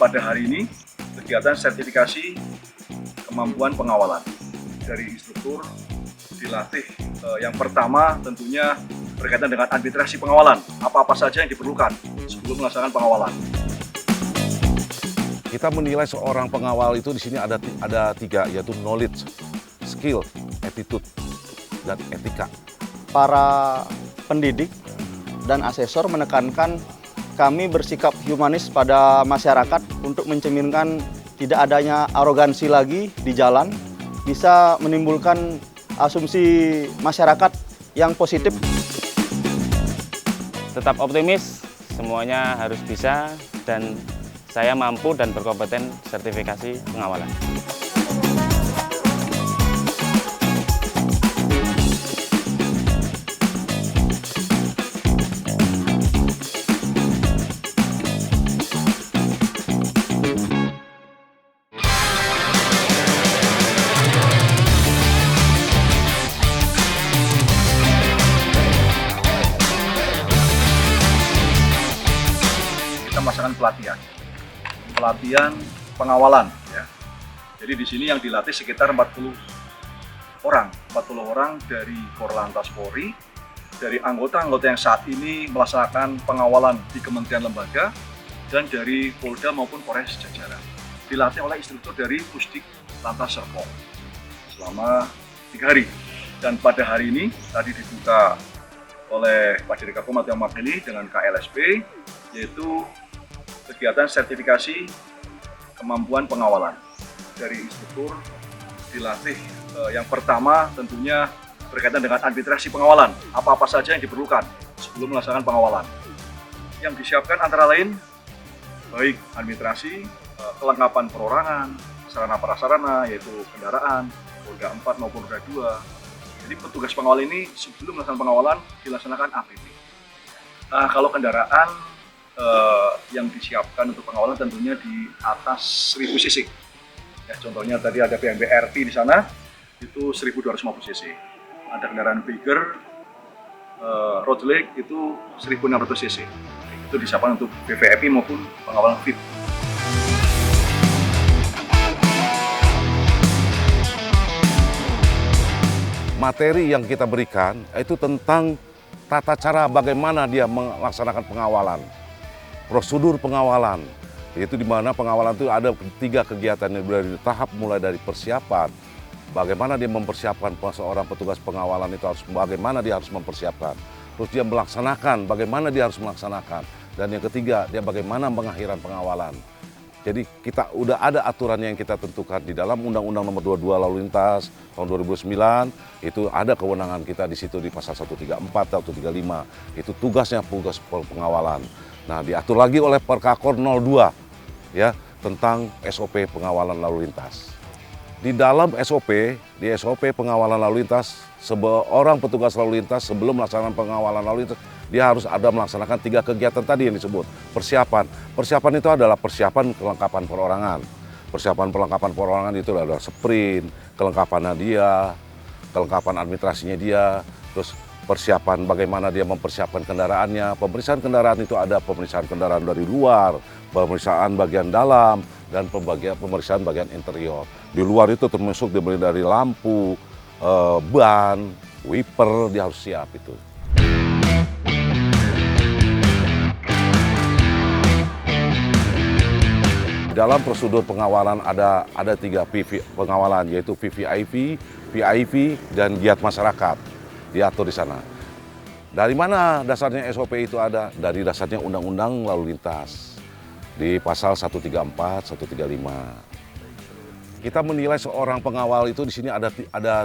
pada hari ini kegiatan sertifikasi kemampuan pengawalan dari instruktur dilatih. Yang pertama tentunya berkaitan dengan administrasi pengawalan, apa-apa saja yang diperlukan sebelum melaksanakan pengawalan. Kita menilai seorang pengawal itu di sini ada tiga, yaitu knowledge, skill, attitude, dan etika. Para pendidik dan asesor menekankan kami bersikap humanis pada masyarakat untuk mencerminkan tidak adanya arogansi lagi di jalan, bisa menimbulkan asumsi masyarakat yang positif. Tetap optimis, semuanya harus bisa dan saya mampu dan berkompeten sertifikasi pengawalan. Kita melaksanakan pelatihan pengawalan ya. Jadi di sini yang dilatih sekitar 40 orang dari Korlantas Polri, dari anggota-anggota yang saat ini melaksanakan pengawalan di kementerian lembaga, dan dari Polda maupun Polres jajaran. Dilatih oleh instruktur dari Pusdik Lantas Serpong selama 3 hari. Dan pada hari ini tadi dibuka oleh Pak Dirgakum Mateo Makili dengan KLSP, yaitu kegiatan sertifikasi kemampuan pengawalan dari instruktur dilatih. Yang pertama tentunya berkaitan dengan administrasi pengawalan, apa-apa saja yang diperlukan sebelum melaksanakan pengawalan. Yang disiapkan antara lain baik administrasi, kelengkapan perorangan, sarana prasarana yaitu kendaraan, roda 4 maupun roda 2. Jadi petugas pengawal ini sebelum melaksanakan pengawalan dilaksanakan APP. Nah, kalau kendaraan yang disiapkan untuk pengawalan tentunya di atas 1000 cc. Ya, contohnya tadi ada BMW RT di sana, itu 1250 cc. Ada kendaraan bigger, roadleg itu 1600 cc. Itu disiapkan untuk VVIP maupun pengawalan VIP. Materi yang kita berikan itu tentang tata cara bagaimana dia melaksanakan pengawalan. Prosedur pengawalan, yaitu di mana pengawalan itu ada 3 kegiatan yang dari tahap mulai dari persiapan, bagaimana dia mempersiapkan seorang petugas pengawalan itu bagaimana dia harus mempersiapkan, terus dia melaksanakan, bagaimana dia harus melaksanakan, dan yang ketiga dia bagaimana pengakhiran pengawalan. Jadi kita udah ada aturan yang kita tentukan di dalam Undang-Undang Nomor 22 Lalu Lintas tahun 2009, itu ada kewenangan kita di situ di pasal 134 atau 135, itu tugasnya tugas pengawalan. Nah, diatur lagi oleh Perkakor 02 ya tentang SOP pengawalan lalu lintas. Di dalam di SOP pengawalan lalu lintas, seorang petugas lalu lintas sebelum melaksanakan pengawalan lalu lintas, dia harus ada melaksanakan 3 kegiatan tadi yang disebut. Persiapan. Persiapan itu adalah persiapan kelengkapan perorangan. Persiapan perlengkapan perorangan itu adalah sprint, kelengkapannya dia, kelengkapan administrasinya dia, terus persiapan bagaimana dia mempersiapkan kendaraannya. Pemeriksaan kendaraan itu ada pemeriksaan kendaraan dari luar, pemeriksaan bagian dalam, dan pemeriksaan bagian interior. Di luar itu termasuk dimulai dari lampu, ban, wiper, dia harus siap itu. Di dalam prosedur pengawalan ada 3 pengawalan, yaitu VVIP, VIP, dan giat masyarakat. Diatur di sana. Dari mana dasarnya SOP itu ada? Dari dasarnya Undang-Undang Lalu Lintas di pasal 134, 135. Kita menilai seorang pengawal itu di sini ada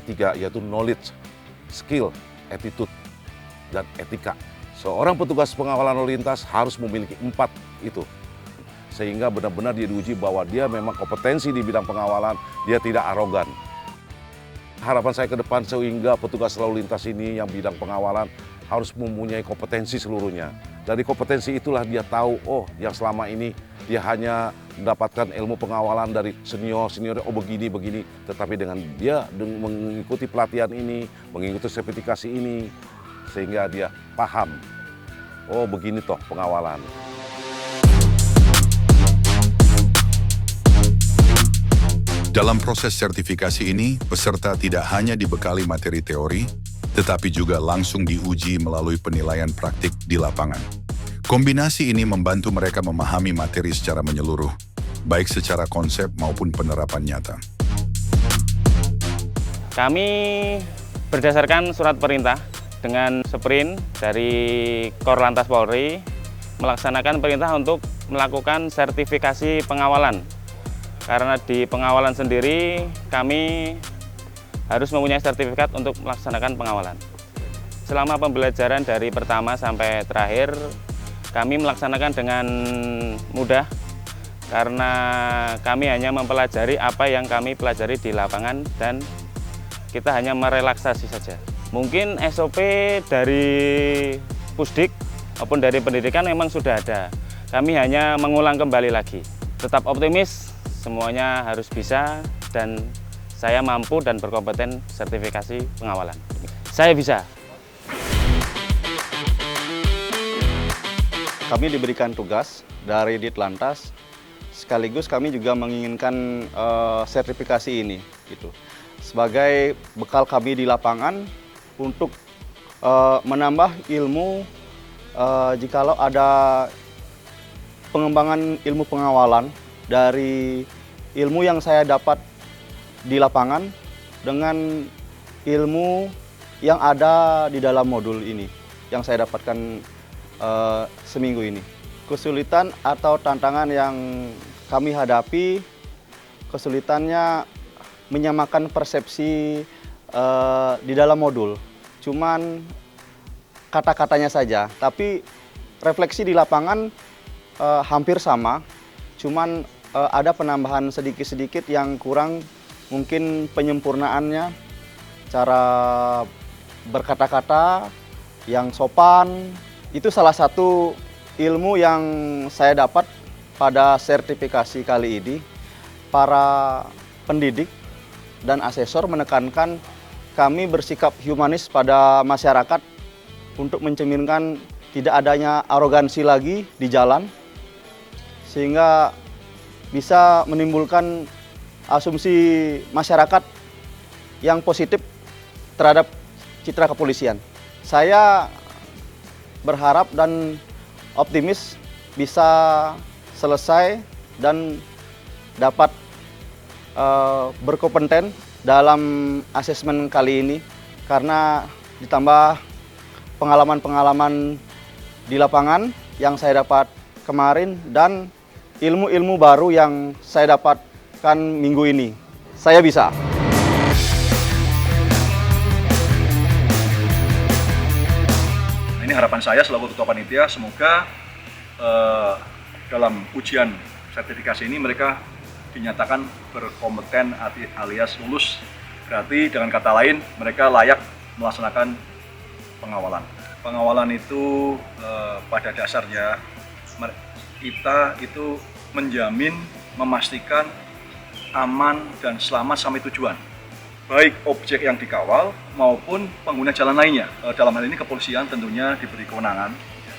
3, yaitu knowledge, skill, attitude, dan etika. Seorang petugas pengawalan lalu lintas harus memiliki 4 itu, sehingga benar-benar dia diuji bahwa dia memang kompetensi di bidang pengawalan, dia tidak arogan. Harapan saya ke depan sehingga petugas lalu lintas ini yang bidang pengawalan harus mempunyai kompetensi seluruhnya. Dari kompetensi itulah dia tahu, oh yang selama ini dia hanya mendapatkan ilmu pengawalan dari senior, oh begini, tetapi dengan dia mengikuti pelatihan ini, mengikuti sertifikasi ini, sehingga dia paham, oh begini toh pengawalan. Dalam proses sertifikasi ini, peserta tidak hanya dibekali materi teori, tetapi juga langsung diuji melalui penilaian praktik di lapangan. Kombinasi ini membantu mereka memahami materi secara menyeluruh, baik secara konsep maupun penerapan nyata. Kami berdasarkan surat perintah dengan sprint dari Korlantas Polri melaksanakan perintah untuk melakukan sertifikasi pengawalan. Karena di pengawalan sendiri kami harus mempunyai sertifikat untuk melaksanakan pengawalan. Selama pembelajaran dari pertama sampai terakhir, kami melaksanakan dengan mudah karena kami hanya mempelajari apa yang kami pelajari di lapangan dan kita hanya merelaksasi saja. Mungkin SOP dari Pusdik maupun dari pendidikan memang sudah ada. Kami hanya mengulang kembali lagi. Tetap optimis, semuanya harus bisa dan saya mampu dan berkompeten sertifikasi pengawalan. Saya bisa. Kami diberikan tugas dari Ditlantas, sekaligus kami juga menginginkan sertifikasi ini, gitu, sebagai bekal kami di lapangan untuk menambah ilmu jikalau ada pengembangan ilmu pengawalan dari ilmu yang saya dapat di lapangan dengan ilmu yang ada di dalam modul ini yang saya dapatkan seminggu ini. Kesulitan atau tantangan yang kami hadapi, kesulitannya menyamakan persepsi di dalam modul. Cuman kata-katanya saja, tapi refleksi di lapangan hampir sama. Cuman ada penambahan sedikit-sedikit yang kurang, mungkin penyempurnaannya, cara berkata-kata yang sopan. Itu salah satu ilmu yang saya dapat pada sertifikasi kali ini. Para pendidik dan asesor menekankan kami bersikap humanis pada masyarakat untuk mencerminkan tidak adanya arogansi lagi di jalan, sehingga bisa menimbulkan asumsi masyarakat yang positif terhadap citra kepolisian. Saya berharap dan optimis bisa selesai dan dapat berkompeten dalam asesmen kali ini, karena ditambah pengalaman-pengalaman di lapangan yang saya dapat kemarin dan ilmu-ilmu baru yang saya dapatkan minggu ini. Saya bisa. Ini harapan saya selaku Ketua Panitia, semoga dalam ujian sertifikasi ini mereka dinyatakan berkompeten alias lulus. Berarti dengan kata lain mereka layak melaksanakan pengawalan. Pengawalan itu pada dasarnya kita itu menjamin, memastikan aman dan selamat sampai tujuan, baik objek yang dikawal maupun pengguna jalan lainnya. Dalam hal ini kepolisian tentunya diberi kewenangan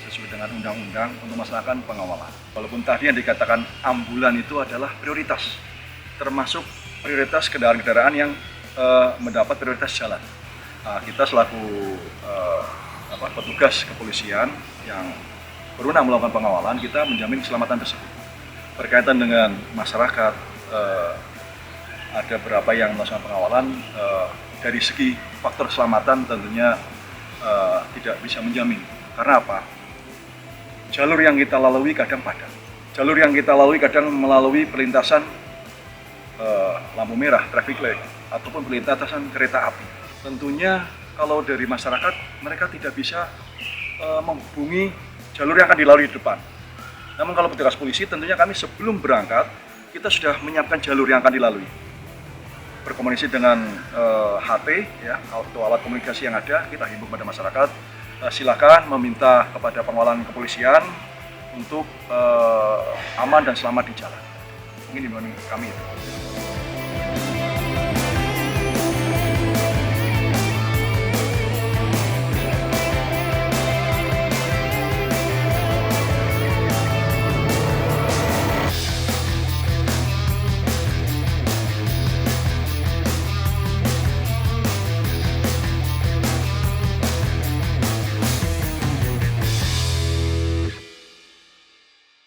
sesuai dengan undang-undang untuk melaksanakan pengawalan. Walaupun tadi yang dikatakan ambulan itu adalah prioritas, termasuk prioritas kendaraan-kendaraan yang mendapat prioritas jalan. Kita selaku petugas kepolisian yang berwenang melakukan pengawalan, kita menjamin keselamatan tersebut. Berkaitan dengan masyarakat, ada beberapa yang melakukan pengawalan, dari segi faktor keselamatan tentunya tidak bisa menjamin. Karena apa? Jalur yang kita lalui kadang padat. Jalur yang kita lalui kadang melalui perlintasan lampu merah, traffic light, ataupun perlintasan kereta api. Tentunya kalau dari masyarakat, mereka tidak bisa menghubungi jalur yang akan dilalui di depan. Namun kalau petugas polisi, tentunya kami sebelum berangkat, kita sudah menyiapkan jalur yang akan dilalui. Berkomunikasi dengan HT, ya, atau alat komunikasi yang ada, kita himbau kepada masyarakat, silakan meminta kepada pengawalan kepolisian untuk aman dan selamat di jalan. Mungkin di kami itu.